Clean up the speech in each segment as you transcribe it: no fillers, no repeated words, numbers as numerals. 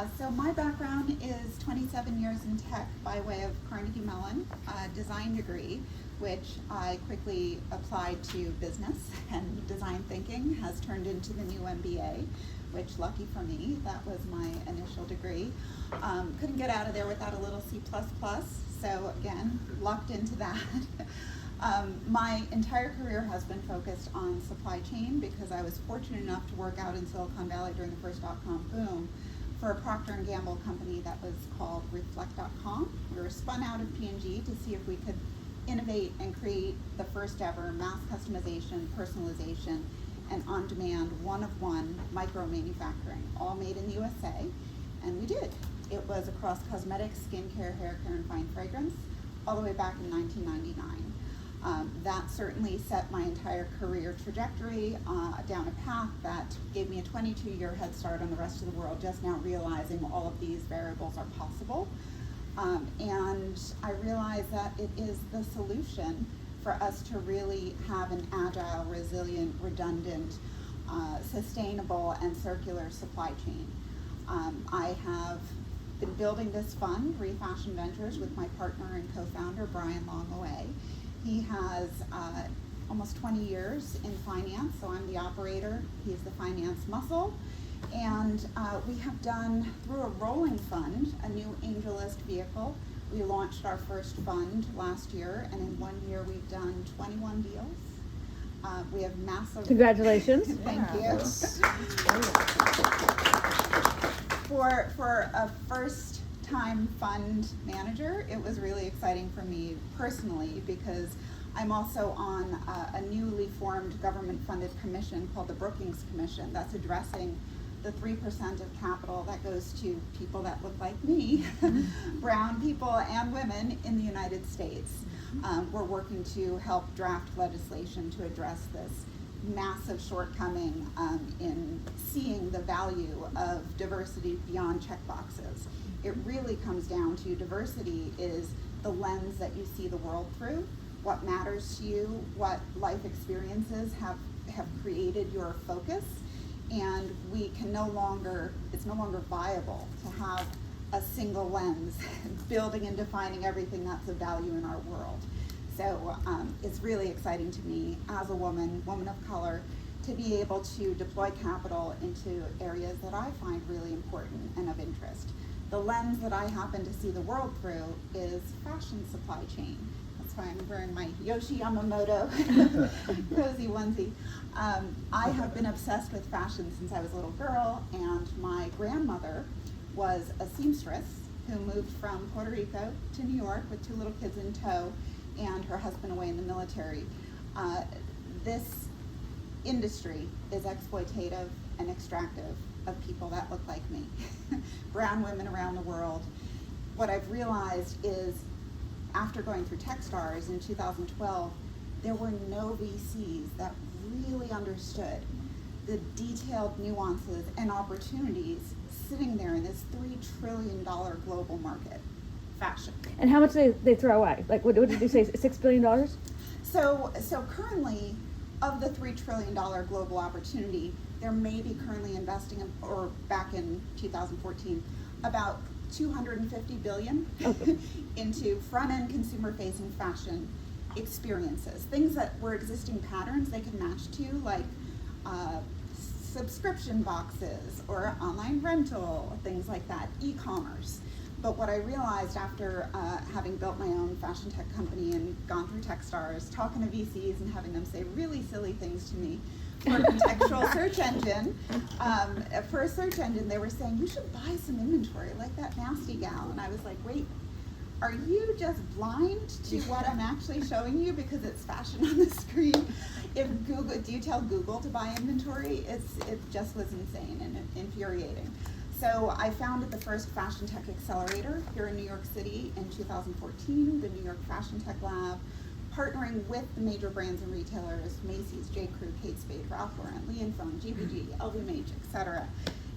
So my background is 27 years in tech by way of Carnegie Mellon design degree, which I quickly applied to business, and design thinking has turned into the new MBA, which, lucky for me, that was my initial degree. Couldn't get out of there without a little C++, so again, lucked into that. My entire career has been focused on supply chain because I was fortunate enough to work out in Silicon Valley during the first dot-com boom for a Procter & Gamble company that was called Reflect.com. We were spun out of P&G to see if we could innovate and create the first ever mass customization, personalization, and on-demand one-of-one micro-manufacturing, all made in the USA, and we did. It was across cosmetics, skincare, hair care, and fine fragrance, all the way back in 1999. That certainly set my entire career trajectory down a path that gave me a 22-year head start on the rest of the world, just now realizing all of these variables are possible. And I realized that it is the solution for us to really have an agile, resilient, redundant, sustainable, and circular supply chain. I have been building this fund, REFASHIOND Ventures, with my partner and co-founder, Brian Longaway. He has almost 20 years in finance, so I'm the operator, he's the finance muscle. And we have done, through a rolling fund, a new AngelList vehicle. We launched our first fund last year, and in 1 year we've done 21 deals. We have massive... Congratulations. Thank you. For a first-time fund manager, it was really exciting for me personally because I'm also on a newly formed government-funded commission called the Brookings Commission that's addressing the 3% of capital that goes to people that look like me, brown people and women in the United States. We're working to help draft legislation to address this massive shortcoming in seeing the value of diversity beyond checkboxes. It really comes down to diversity is the lens that you see the world through, what matters to you, what life experiences have created your focus, and we can it's no longer viable to have a single lens building and defining everything that's of value in our world. So it's really exciting to me as a woman of color, to be able to deploy capital into areas that I find really important and of interest. The lens that I happen to see the world through is fashion supply chain. That's why I'm wearing my Yoshi Yamamoto cozy onesie. I have been obsessed with fashion since I was a little girl, and my grandmother was a seamstress who moved from Puerto Rico to New York with 2 little kids in tow and her husband away in the military. This industry is exploitative and extractive of people that look like me, brown women around the world. What I've realized is, after going through TechStars in 2012, there were no VCs that really understood the detailed nuances and opportunities sitting there in this $3 trillion global market, fashion. And how much they throw away? Like, what did you say, $6 billion? So currently, of the $3 trillion global opportunity, there may be currently investing, or back in 2014, about $250 billion into front-end consumer-facing fashion experiences. Things that were existing patterns they could match to, like subscription boxes or online rental, things like that, e-commerce. But what I realized after having built my own fashion tech company and gone through TechStars, talking to VCs and having them say really silly things to me, for a contextual search engine, for a search engine, they were saying, you should buy some inventory like that nasty gal. And I was like, wait, are you just blind to what I'm actually showing you because it's fashion on the screen? If Google, do you tell Google to buy inventory? It just was insane and infuriating. So I founded the first fashion tech accelerator here in New York City in 2014, the New York Fashion Tech Lab, partnering with the major brands and retailers, Macy's, J. Crew, Kate Spade, Ralph Lauren, Lee & Fung, GBG, LVMH, etc.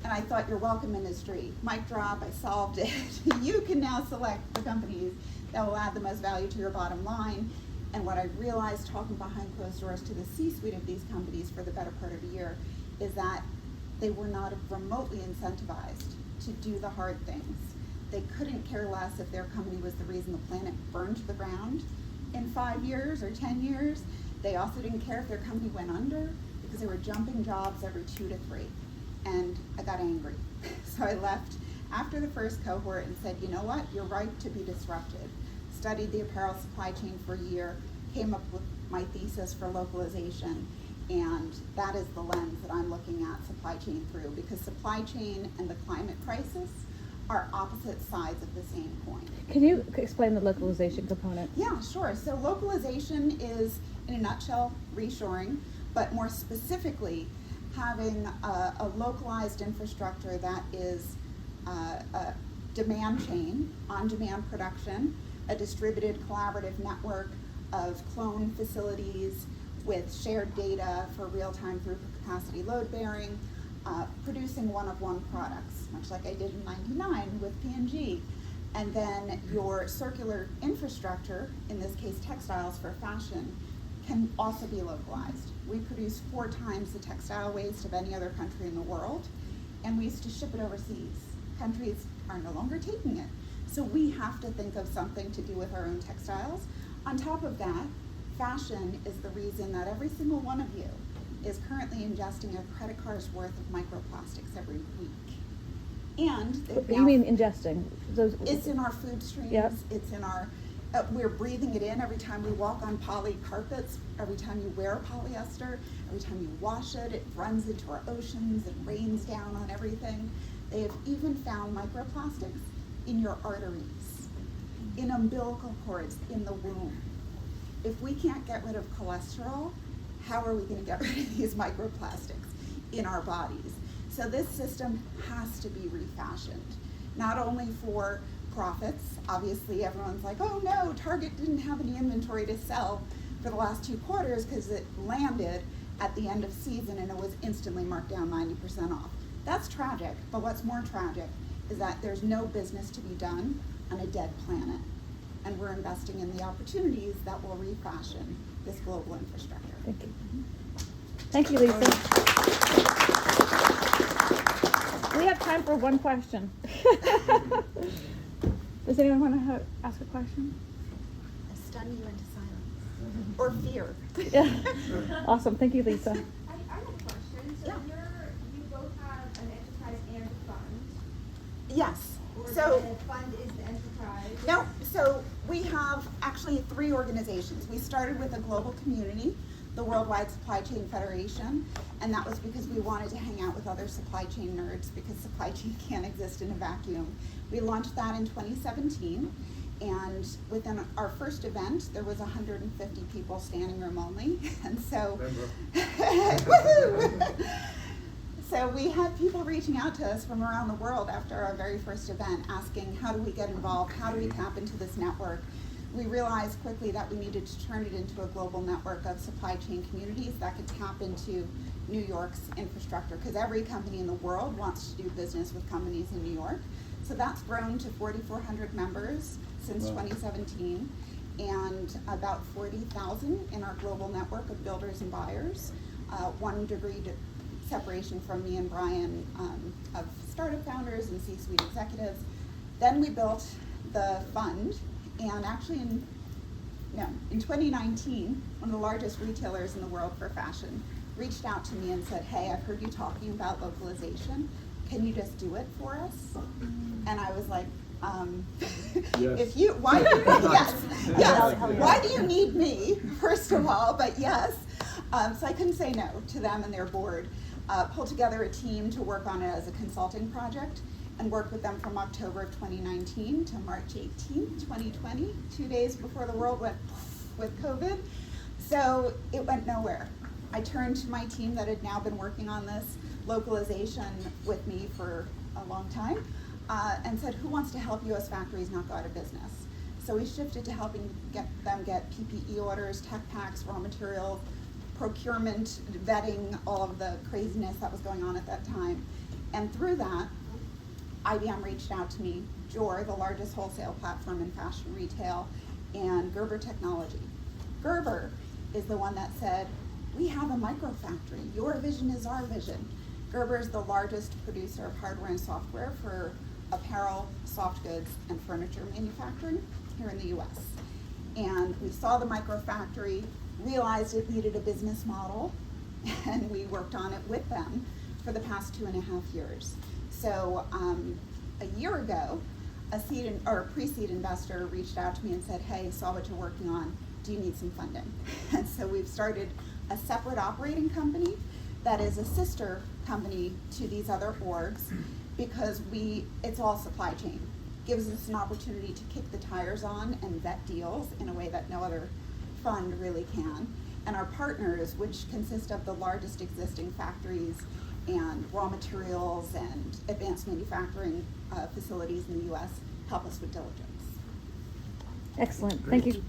And I thought, you're welcome, industry. Mic drop, I solved it. You can now select the companies that will add the most value to your bottom line. And what I realized talking behind closed doors to the C-suite of these companies for the better part of a year is that they were not remotely incentivized to do the hard things. They couldn't care less if their company was the reason the planet burned to the ground in 5 years or 10 years. They also didn't care if their company went under, because they were jumping jobs every 2 to 3. And I got angry. So I left after the first cohort and said, you know what, you're right to be disrupted. Studied the apparel supply chain for a year, came up with my thesis for localization, and that is the lens that I'm looking at supply chain through, because supply chain and the climate crisis are opposite sides of the same coin. Can you explain the localization component? Yeah, sure. So localization is, in a nutshell, reshoring, but more specifically, having a localized infrastructure that is a demand chain, on-demand production, a distributed collaborative network of clone facilities with shared data for real-time throughput capacity load bearing, producing one-of-one products, much like I did in '99 with P&G. And then your circular infrastructure, in this case textiles for fashion, can also be localized. We produce 4 times the textile waste of any other country in the world, and we used to ship it overseas. Countries are no longer taking it. So we have to think of something to do with our own textiles. On top of that, fashion is the reason that every single one of you is currently ingesting a credit card's worth of microplastics every week. And You mean ingesting? Those, it's in our food streams. Yep. It's in our, we're breathing it in every time we walk on poly carpets, every time you wear polyester, every time you wash it, it runs into our oceans, it rains down on everything. They have even found microplastics in your arteries, in umbilical cords, in the womb. If we can't get rid of cholesterol, how are we going to get rid of these microplastics in our bodies? So this system has to be refashioned, not only for profits. Obviously, everyone's like, oh no, Target didn't have any inventory to sell for the last 2 quarters because it landed at the end of season and it was instantly marked down 90% off. That's tragic, but what's more tragic is that there's no business to be done on a dead planet. And we're investing in the opportunities that will refashion this global infrastructure. Thank you. Thank you, Lisa. We have time for one question. Does anyone want to ask a question? Stun you into silence. Or fear. Yeah. Awesome. Thank you, Lisa. I have a question. So you both have an enterprise and a fund. Yes. Or So the fund is the enterprise. no, so we have actually 3 organizations. We started with a global community, the Worldwide Supply Chain Federation, and that was because we wanted to hang out with other supply chain nerds, because supply chain can't exist in a vacuum. We launched that in 2017, and within our first event, there was 150 people, standing room only, and so, woohoo! So we had people reaching out to us from around the world after our very first event, asking, how do we get involved? How do we tap into this network? We realized quickly that we needed to turn it into a global network of supply chain communities that could tap into New York's infrastructure, because every company in the world wants to do business with companies in New York. So that's grown to 4,400 members since 2017, and about 40,000 in our global network of builders and buyers. 1 degree separation from me and Brian of startup founders and C-suite executives. Then we built the fund, and actually in 2019, one of the largest retailers in the world for fashion reached out to me and said, hey, I've heard you talking about localization. Can you just do it for us? And I was like, yes. why do you, yes, why do you need me, first of all, but yes. So I couldn't say no to them and their board. Pulled together a team to work on it as a consulting project, and worked with them from October of 2019 to March 18th, 2020, 2 days before the world went with COVID. So it went nowhere. I turned to my team that had now been working on this localization with me for a long time, and said, who wants to help US factories not go out of business? So we shifted to helping them get PPE orders, tech packs, raw material, procurement, vetting, all of the craziness that was going on at that time. And through that, IBM reached out to me, Jor, the largest wholesale platform in fashion retail, and Gerber Technology. Gerber is the one that said, we have a micro factory. Your vision is our vision. Gerber is the largest producer of hardware and software for apparel, soft goods, and furniture manufacturing here in the US. And we saw the microfactory, realized it needed a business model, and we worked on it with them for the past 2.5 years. So a year ago, a pre-seed investor reached out to me and said, hey, saw what you're working on, do you need some funding? And so we've started a separate operating company that is a sister company to these other orgs, because it's all supply chain. Gives us an opportunity to kick the tires on and vet deals in a way that no other fund really can. And our partners, which consist of the largest existing factories and raw materials and advanced manufacturing facilities in the US, help us with diligence. Excellent, thank you.